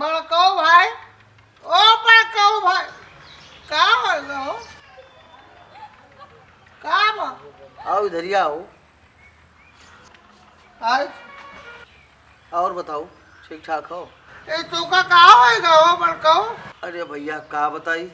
बड़को भाई, ओ बड़को भाई, का हो गो? का बा? आओ इधर ही आओ। आई और बताओ, ठीक ठाक हो? ए तू का होएगा हो बड़को? अरे भैया का बताई,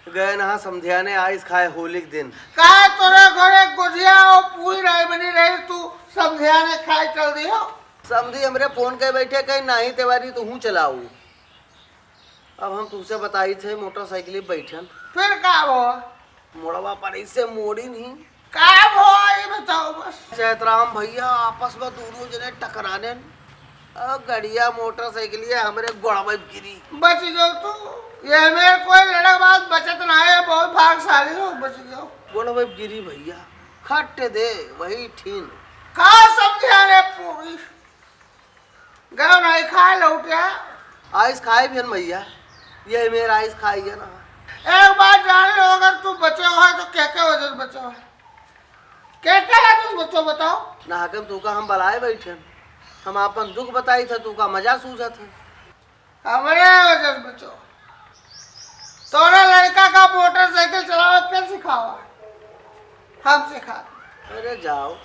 गए ना समझिया ने आइस खाए होली के दिन। का तोरे घरे गुजिया और पूरी रही बनी रही, तू समझिया ने खाई चल दियो? समझी हमरे फोन के बैठे कहीं नहीं तेवारी तो हूँ चलाऊ। अब हम तुझसे बताई थे मोटरसाइकिल बैठन, फिर का हो? मोड़वा पर इससे मोड़ी नहीं। का हो ये बताओ बस। चैतराम भैया आपस में दोनों जने टकराने, गड़िया मोटरसाइकिल हमरे गोड़वा गिरी। बच गयो तू, ये मेरे कोई लड़क बात बचत ना है, बहुत भागशाली हो, बच गयो। गोड़वा गिरी भैया, खट दे वही ठीन। का समझिया ने पूरी गयो नहीं खा लौटिया। आइस खाए भी भैया, ये मेरा आइस खाई है ना। एक बात जान लो, अगर तू बचे हो तो क्या वजह से बचा है? क्या है तुम बच्चों बताओ? ना हकम तू का हम बलाए बैठे, हम अपन दुख बताई था, तू का मजा सूझा था। हमारे वजह से बचो। तोरा लड़का का मोटरसाइकिल चलावा क्या सिखावा? हम सिखा। अरे जाओ,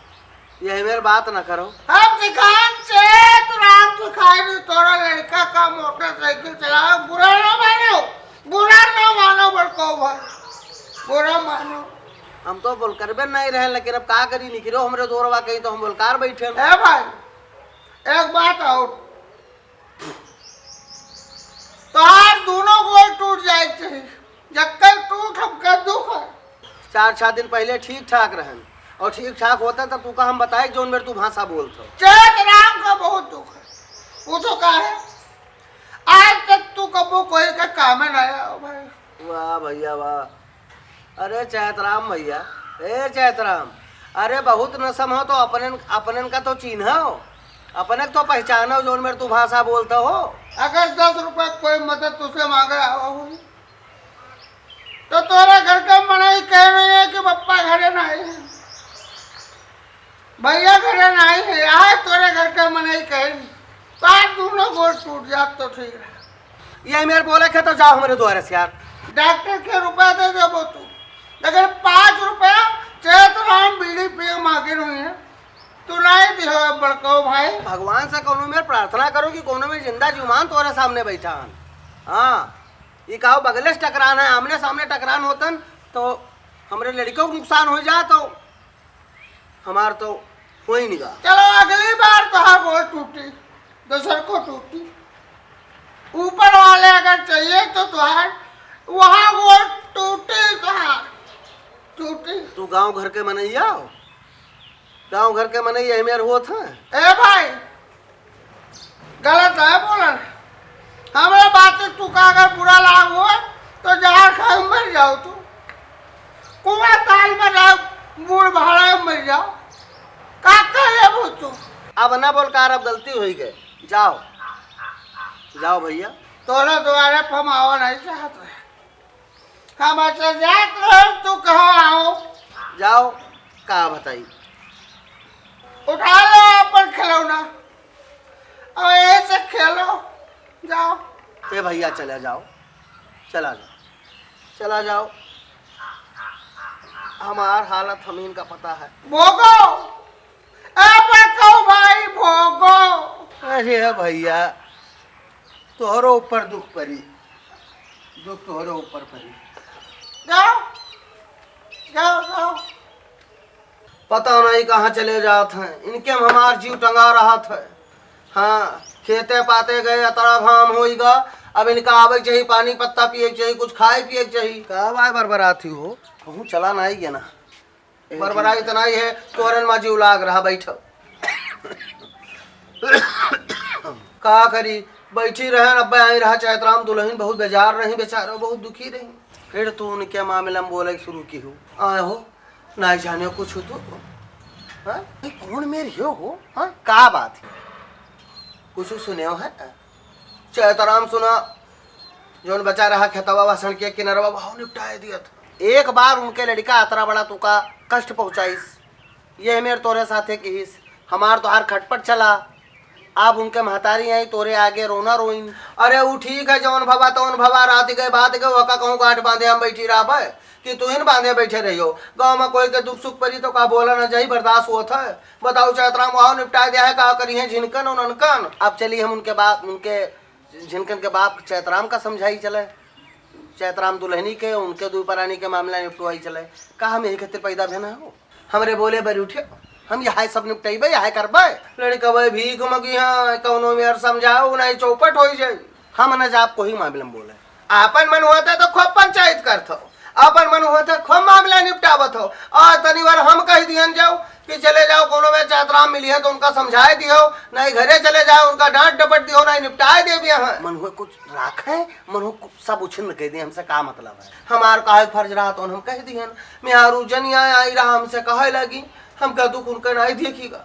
यही मेरी बात ना करो। हम सिखाएं चेत राम सिखाए नहीं, तोरा लड़का का मोटरसाइकिल चलावा बुरा ना मानो, बुरा ना मानो बड़को भाई, बुरा मानो। हम तो बोलकर भी नहीं रहे, लेकिन अब का करी निकलो हमरे दोरवा कहीं तो हम बोलकार बैठे। ए भाई एक बात और, तोहार दोनों गोल टूट जाए चाहिए, जब तक टूट हमका दुख है। 4-6 दिन पहले ठीक ठाक रहन, और ठीक ठाक होता तब तू का हम बताए जोन मेरे तू भाषा बोलते। चेत राम का बहुत दुख है, वो तो का है आज तक तू कबो कोई का काम में नहीं आया भाई। वाह भैया वाह। अरे चैतराम भैया, ए चैतराम, अरे बहुत नसम हो तो अपने का तो चिन्ह हो, अपने तो पहचानो जोन मेरे तू भाषा बोलते हो। अगर 10 रुपए कोई मदद तुझसे मांग रहा हुई तो तोरा घर का मनाई कह रही है कि पप्पा घरे नहीं है, भैया घरे नहीं है, आज तोरे घर का मनाई कह रही, पाँच दोनों गोल टूट जात तो ठीक है। ये मेरे बोले के तो जाओ हमारे द्वारे से यार। डॉक्टर के रुपया दे दे वो तू, लेकिन 5 रुपया चेतराम बीड़ी पे मांगे नहीं है, तू नहीं दियो बड़को भाई। भगवान से कोनो में प्रार्थना करो कि कोनो में जिंदा जुमान तोरे सामने बैठा हन। हाँ, ये कहो बगले से टकरान है, आमने सामने टकरान होतन तो हमारे लड़कों को नुकसान हो जाए तो हमार तो हो ही नहीं गा। चलो अगली बार तो हाँ गोल टूटी, दूसर को टूटी, ऊपर वाले अगर चाहिए तो तुहार वहाँ गोल टूटी, तुहार टूटी। तू गांव घर के मनैया हो, गांव घर के मनैया मेरे होत है। ए भाई गलत है बोलन, हमारे बात तू का अगर बुरा लाग हो तो जहाँ खाए मर जाओ, तू कुआं ताल में जाओ, बूढ़ भाड़ा में मर जाओ, का करे वो तू? अब ना बोल कार, अब गलती हो गई, जाओ जाओ भैया। तोरा द्वारे फमावा नहीं चाहते, हम अच्छा जात रहे, तू कहाँ आओ? जाओ, का बताई, उठा लो अपन खिलौना और ऐसे खेलो, जाओ। ए भैया चला जाओ, चला जाओ, चला जाओ, हमार हालत हम इनका पता है। भोगो बड़को भाई भोगो। अरे भैया तोहरो ऊपर दुख परी, दुख तोहरो ऊपर परी। जाओ जाओ जाओ। पता नहीं कहाँ चले जात हैं, इनके में हमार जीव टंगा रहा था। हाँ, खेते पाते गए, अतरा घाम होगा, अब इनका आवे चाहिए, पानी पत्ता पिए चाहिए, कुछ खाए पिए चाहिए। कब आए बरबराती हो, कहूँ चला नहीं गया ना, बरबरा इतना ही है, तोरन में जीव लाग रहा बैठो। का करी, बैठी रहे, अब आई रहा चैतराम दुल्हन, बहुत बेजार रही बेचारो, बहुत दुखी रही। फिर तू उनके मामले में बोले शुरू की हो, आए हो नहीं जाने कुछ हो तो हाँ? कौन मेरी हो हाँ? का बात है, कुछ सुने हो है? चैतराम सुना जोन बचा रहा खेतवा वासन के किनारवा भाव निपटाए दिया था। एक बार उनके लड़का अतरा बड़ा तुका कष्ट पहुंचाइस, ये मेरे तोरे साथे की हिस, हमार तो हर खटपट चला, आप उनके महतारी आई तोरे आगे रोना रोइन। अरे वो ठीक है, जौन भवा तौन भवा, रात गए बात गए, वका कहूँ गांठ बांधे हम बैठी रहा भाई कि तू इन बांधे बैठे रहियो। गाँव में कोई के दुख सुख परी तो का बोला ना जाई, बर्दाश्त हुआ था। बताओ चैतराम वहाँ निपटा दिया है, कहा करी है झिनकन और ननकन। अब चलिए हम उनके बाप, उनके झिनकन के बाप चैतराम का समझाई चले, चैतराम दुल्हनी के उनके दुपरानी के मामला निपटवाई चले। कहा हम यही खातिर पैदा भेना हो, हमरे बोले बरी उठे हम यहाँ सब निपटेबे यहाँ करबे। लड़का भाई भीख मगी हाँ कौनो में समझाओ नहीं चौपट हो जाए। हम न आपको ही मामले में बोले, आपन मन होता तो खूब पंचायत करत हो, अपन मन होता खूब मामला निपटावत हो। और तनी बार हम कह दियन जाओ कि चले जाओ कोनो में चैतराम मिली है तो उनका समझाए दियो, नहीं घरे चले जाओ उनका डांट डपट दियो, नहीं निपटाए दे भी है। मन हुए कुछ राखे, मन हो सब उछिन्न कह दिए, हमसे का मतलब है। हमार काहे फर्ज रहा तो हम कह दियन। मेहारू जनिया आई रहा हमसे कहे लगी, हम कह तू उनका नहीं देखिएगा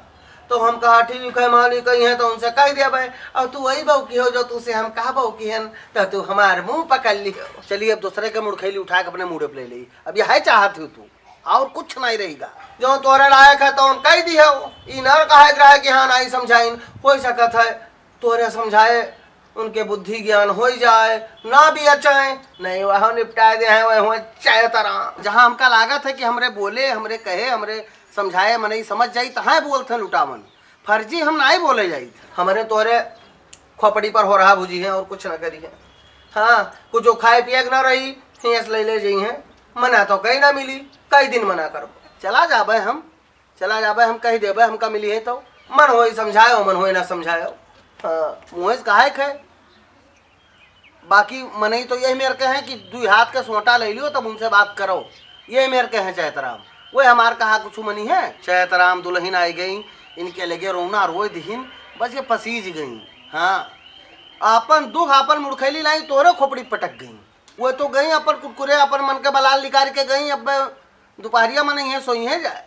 तो हम कहा ठीक है मालिक कही है तो उनसे कह दिया भाई। अब तू वही बहू की हो जो तुझसे हम कहा बहू की हन तो तू हमारे मुंह पकड़ ली। चलिए अब दूसरे के मुड़खैली उठा के अपने मुड़े पे ले ली। अब यह चाहत हो तू और कुछ नहीं रहेगा, जो तोरे लायक है तो उन कह दी हो। इनर कहे रहा कि हाँ नहीं समझाइन हो सकत है, तोरे समझाए उनके बुद्धि ज्ञान हो जाए ना भी अचाए नहीं वह निपटाए दे हैं वह चाहे तरह। जहाँ हमका लागत है कि हमरे बोले हमरे कहे हमरे समझाए मन ही समझ जाई तहाँ बोलते लुटावन, फर्जी हम नहीं बोले जाई। हमारे तोरे खोपड़ी पर हो रहा भुजी है और कुछ न करी है। हाँ कुछ जो खाए पिए ना रही हिंस ले जाई है, मना तो कहीं ना मिली, कई दिन मना करो चला जाबे हम, चला जाबे हम कही देबे हमका मिली है तो मन हो समझाए मन हो ना समझाए। हाँ मुँह कहा है बाकी मन ही तो यही मेरे के हैं कि दू हाथ के सोटा ले लियो तब उनसे बात करो, ये मेरे के हैं चैतराम। वो हमार कहा कुछ मनी है। चैतराम दुल्हन आई गई, इनके लगे रोना रोए दीन बस ये पसीज गई। हाँ अपन दुख अपन मुड़खैली लाई तोरे खोपड़ी पटक गई, वो तो गई अपन कुरकुरे अपन मन के बलाल निकाल के गई। अब दोपहरिया मन है सोई है जाए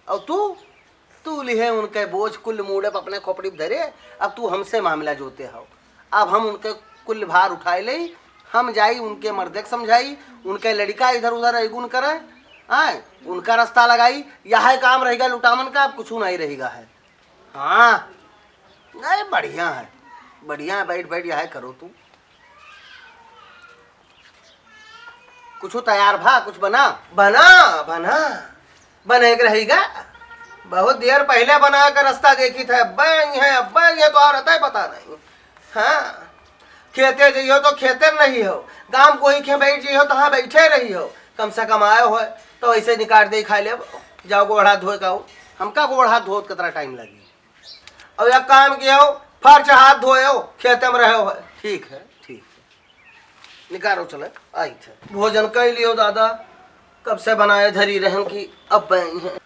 और तू लिहे उनके बोझ कुल मूड़े पर अपने खोपड़ी धरे। अब तू हमसे मामला जोते हो, अब हम उनके कुल भार उठाए ले, हम जाई उनके मर्दे समझाई, उनके लड़का इधर उधर अगुन करे आए उनका रास्ता लगाई। यह काम रहेगा लुटामन का, अब कुछ नहीं रहेगा है। हाँ नहीं बढ़िया है, बढ़िया है, बैठ बैठ यह करो तू कुछ तैयार भा कुछ बना बना बना बने के रहेगा। बहुत देर पहले बना कर रास्ता देखी था, अब है तो और रहता है पता नहीं। हाँ खेते जइयो तो खेते नहीं हो, गांव कोई खे बैठ जइयो तो हाँ बैठे रही हो, कम से कम आए हो तो ऐसे निकाल दे खा ले जाओ गोड़ हाथ धोए का हो। हमका गोड़ हाथ धोत कितना टाइम लगी। अब एक काम किया हो फर्च हाथ धोए हो खेते में रहे हो, ठीक है निकालो चले आई थे। भोजन कर लियो दादा, कब से बनाए धरी रहन की अब है।